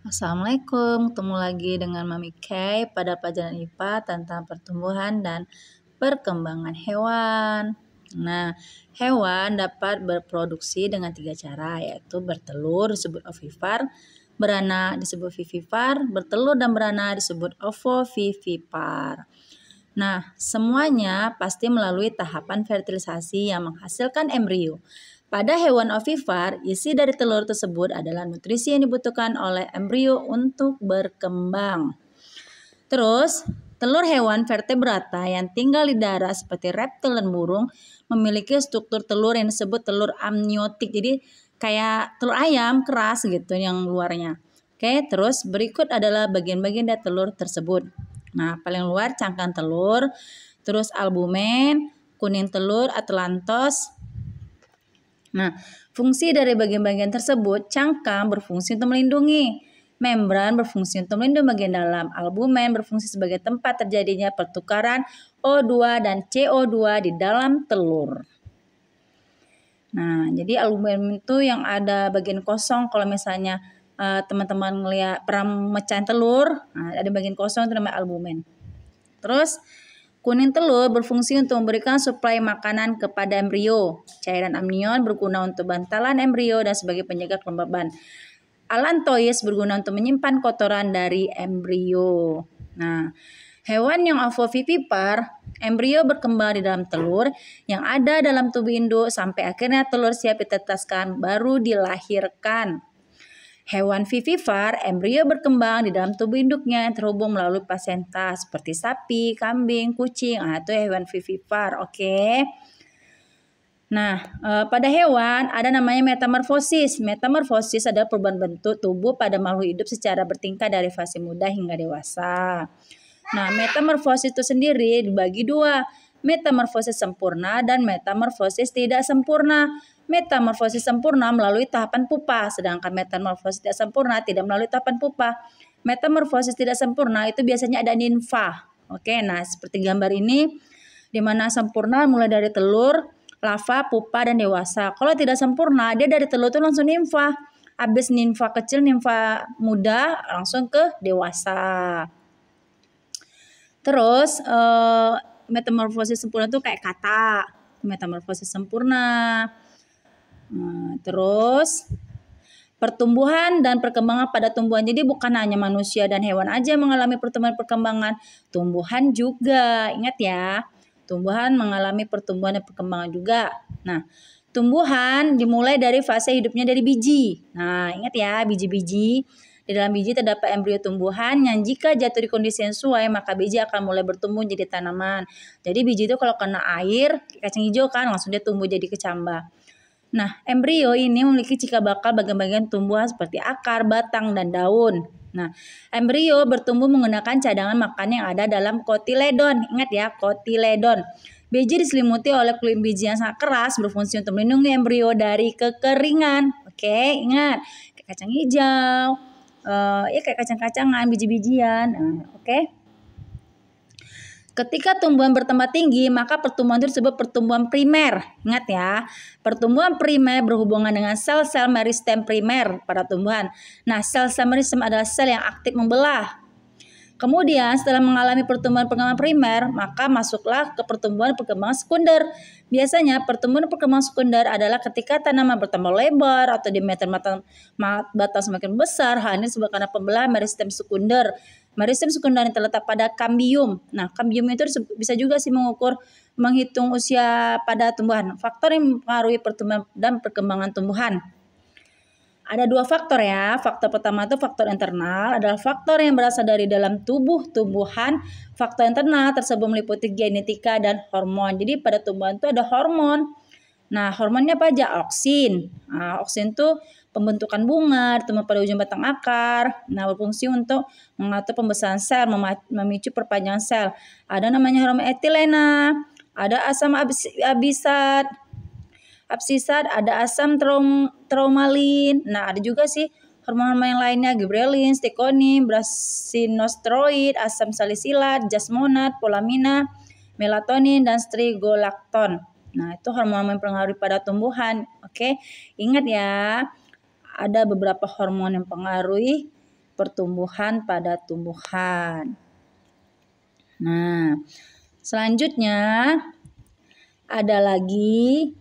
Assalamualaikum, ketemu lagi dengan Mami Kay pada pelajaran IPA tentang pertumbuhan dan perkembangan hewan. Nah, hewan dapat berproduksi dengan 3 cara, yaitu bertelur disebut ovivipar, beranak disebut vivipar, bertelur dan beranak disebut ovovivipar. Nah, semuanya pasti melalui tahapan fertilisasi yang menghasilkan embrio. Pada hewan ovipar, isi dari telur tersebut adalah nutrisi yang dibutuhkan oleh embrio untuk berkembang. Terus, telur hewan vertebrata yang tinggal di darat seperti reptil dan burung memiliki struktur telur yang disebut telur amniotik. Jadi kayak telur ayam keras gitu yang luarnya. Oke, terus berikut adalah bagian-bagian dari telur tersebut. Nah, paling luar cangkang telur, terus albumen, kuning telur, atlantos. Nah, fungsi dari bagian-bagian tersebut, cangkang berfungsi untuk melindungi, membran berfungsi untuk melindungi bagian dalam, albumen berfungsi sebagai tempat terjadinya pertukaran O2 dan CO2 di dalam telur. Nah, jadi albumen itu yang ada bagian kosong. Kalau misalnya teman-teman ngelihat pernah mecahin telur, nah, ada bagian kosong itu namanya albumen. Terus kuning telur berfungsi untuk memberikan suplai makanan kepada embrio. Cairan amnion berguna untuk bantalan embrio dan sebagai penjaga kelembaban. Allantois berguna untuk menyimpan kotoran dari embrio. Nah, hewan yang ovovivipar, embrio berkembang di dalam telur yang ada dalam tubuh induk sampai akhirnya telur siap ditetaskan baru dilahirkan. Hewan vivipar, embrio berkembang di dalam tubuh induknya yang terhubung melalui plasenta seperti sapi, kambing, kucing. Nah, itu hewan vivipar, oke. Nah, pada hewan ada namanya metamorfosis. Metamorfosis adalah perubahan bentuk tubuh pada makhluk hidup secara bertingkat dari fase muda hingga dewasa. Nah, metamorfosis itu sendiri dibagi dua, metamorfosis sempurna dan metamorfosis tidak sempurna. Metamorfosis sempurna melalui tahapan pupa, sedangkan metamorfosis tidak sempurna tidak melalui tahapan pupa. Metamorfosis tidak sempurna itu biasanya ada nimfa. Oke, nah seperti gambar ini, di mana sempurna mulai dari telur, lava, pupa, dan dewasa. Kalau tidak sempurna, dia dari telur itu langsung nimfa. Habis nimfa kecil, nimfa muda, langsung ke dewasa. Terus metamorfosis sempurna itu kayak kata metamorfosis sempurna. Terus pertumbuhan dan perkembangan pada tumbuhan. Jadi bukan hanya manusia dan hewan aja mengalami pertumbuhan perkembangan, tumbuhan juga. Ingat ya, tumbuhan mengalami pertumbuhan dan perkembangan juga. Nah, tumbuhan dimulai dari fase hidupnya dari biji. Nah, ingat ya, biji-biji. Di dalam biji terdapat embrio tumbuhan yang jika jatuh di kondisi yang sesuai, maka biji akan mulai bertumbuh jadi tanaman. Jadi biji itu kalau kena air, kacang hijau kan, langsung dia tumbuh jadi kecambah. Nah, embrio ini memiliki cikal bakal bagian-bagian tumbuhan seperti akar, batang, dan daun. Nah, embrio bertumbuh menggunakan cadangan makan yang ada dalam kotiledon. Ingat ya, kotiledon. Biji diselimuti oleh kulit biji yang sangat keras berfungsi untuk melindungi embrio dari kekeringan. Oke, ingat. Kayak kacang hijau. Ya kayak kacang-kacangan, biji-bijian. Oke. Ketika tumbuhan bertambah tinggi, maka pertumbuhan itu disebut pertumbuhan primer. Ingat ya, pertumbuhan primer berhubungan dengan sel-sel meristem primer pada tumbuhan. Nah, sel-sel meristem adalah sel yang aktif membelah. Kemudian setelah mengalami pertumbuhan primer, maka masuklah ke pertumbuhan perkembangan sekunder. Biasanya pertumbuhan perkembangan sekunder adalah ketika tanaman bertambah lebar atau diameter batang semakin besar. Hal ini disebabkan karena pembelahan meristem sekunder. Meristem sekunder yang terletak pada kambium. Nah, kambium itu bisa juga sih menghitung usia pada tumbuhan. Faktor yang mempengaruhi pertumbuhan dan perkembangan tumbuhan. Ada dua faktor ya. Faktor pertama itu faktor internal, adalah faktor yang berasal dari dalam tubuh tumbuhan. Faktor internal tersebut meliputi genetika dan hormon. Jadi pada tumbuhan itu ada hormon. Nah, hormonnya apa aja? Auksin. Nah, auksin itu pembentukan bunga, ditemu pada ujung batang akar. Nah, berfungsi untuk mengatur pembesaran sel, memicu perpanjangan sel. Ada namanya hormon etilena, ada asam absisat, ada asam traumalin. Nah, ada juga sih hormon-hormon yang lainnya, gibberellin, steconin, brasinosteroid, asam salisilat, jasmonat, polamina, melatonin, dan strigolakton. Nah, itu hormon yang mempengaruhi pada tumbuhan. Oke, ingat ya, ada beberapa hormon yang mempengaruhi pertumbuhan pada tumbuhan. Nah, selanjutnya ada lagi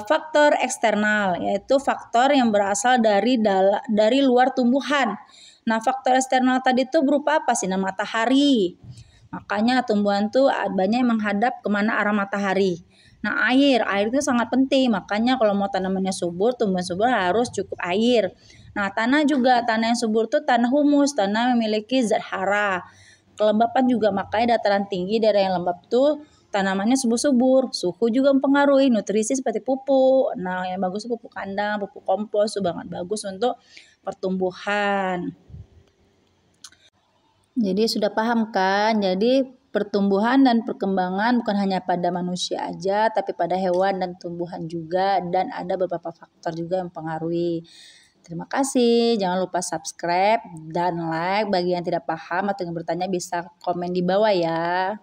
faktor eksternal, yaitu faktor yang berasal dari luar tumbuhan. Nah, faktor eksternal tadi itu berupa apa? Sinar matahari. Makanya tumbuhan tuh banyak yang menghadap kemana arah matahari. Nah, air itu sangat penting. Makanya kalau mau tanamannya subur, tumbuhan subur harus cukup air. Nah, tanah juga, tanah yang subur tuh tanah humus, tanah memiliki zat hara. Kelembapan juga, makanya dataran tinggi daerah yang lembab tuh tanamannya subur-subur. Suhu juga mempengaruhi, nutrisi seperti pupuk. Nah, yang bagus pupuk kandang, pupuk kompos itu banget bagus untuk pertumbuhan. Jadi sudah paham kan? Jadi pertumbuhan dan perkembangan bukan hanya pada manusia aja, tapi pada hewan dan tumbuhan juga, dan ada beberapa faktor juga yang mempengaruhi. Terima kasih. Jangan lupa subscribe dan like. Bagi yang tidak paham atau yang bertanya bisa komen di bawah ya.